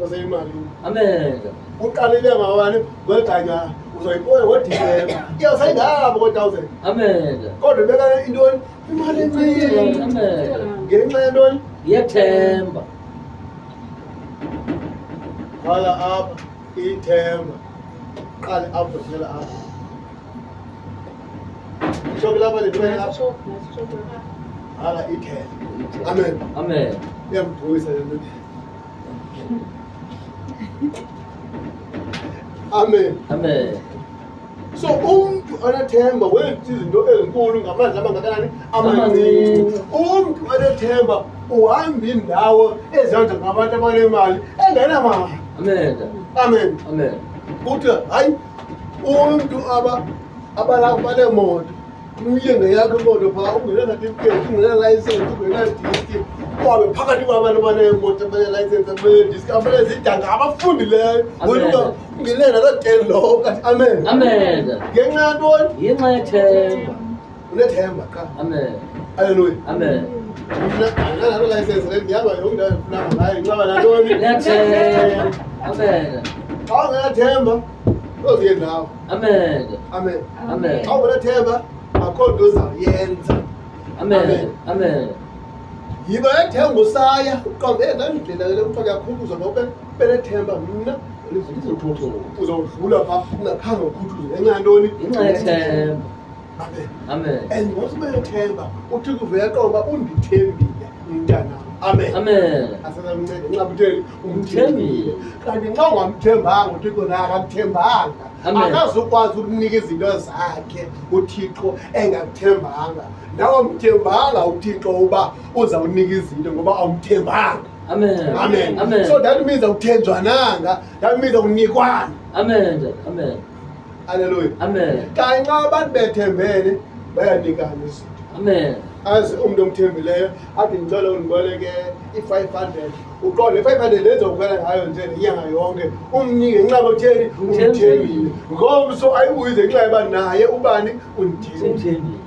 imali. Amen. Uqalile ngawani kweganya uzoyibona ngoDisemba. Iyawusayingaba ngo-1000. Amen. Kodwa beka intoni? Imali encane. Amen. Ngenxa yentoni? Yethemba. Hala apha ithemba. Qale apha phela apha. Isho lapha lethweni lapha. Hala ithemba. Amen. Amen. Iyamphuyisa lento. Amen. Amen. So umuntu onethemba wenza izinto ezinkulu ngamandla amangakanani amancane. Umuntu onethemba uhamba indawo ezenza ngabantu abanemali engenamali. Amen. Amen. Amen. Kuthi hayi umuntu abalapha banemoto uyenge yakho imoto phaa ungena-certificate ungena-license ungena-diski wabe phakathi kwabantu abanemoto abane-license abane-diski abanezidanga abafundileyo wena ungenele nalo-10 lowo kathi amen. Amen. Ngenxa yantoni? Ngenxa yethemba. Unethemba qha. Amen. Halleluya. Amen. Nalo license le ndihamba yonke ndawo ndifunanga ngayo nginqaba nantoni? Nethemba. Amen. Xa ungenathemba uzoziye ndawo. Amen. Amen. Amen. Xa ungenathemba akho nto uzawuyenza. Amen. Amen. Yiba ethemba usaya uqonde ndandlela le kuthiwa kuyakhuthuza ngoba benethemba mna uzodlula phaa ungakhange ukhuthuze ngenxa yantoni? Ngenxa yethemba. Amen. Amen. And ngoba benethemba uthi kuvela qomba undithembile umntanam. Amen. Amen. Asenakunceda nxa utheni Umthembile. kanti nxa ungamthembanga uthixo naye akakuthembanga Amen. akazukwazi ukunika izinto zakhe uthixo engakuthembanga nawe amthembanga uthixo uba uzawunika izinto ngoba awumthembanga. Amen. Amen. Amen. So that means awuthenjwananga, that means awunikwana. Amen. Amen. Hallelujah. Amen. Kanti nxa abantu bethembene bayanikana izinto. Amen. Azi umuntu omthembileyo athi ngicela undiboleke i-500 uqonde i-500 lezokukhwela ngayo nje inyanga yonke umnike ngenxa yokutheni umthembile ngoba so ayibuyize ngenxa yoba naye ubani undithembile. Umthembile.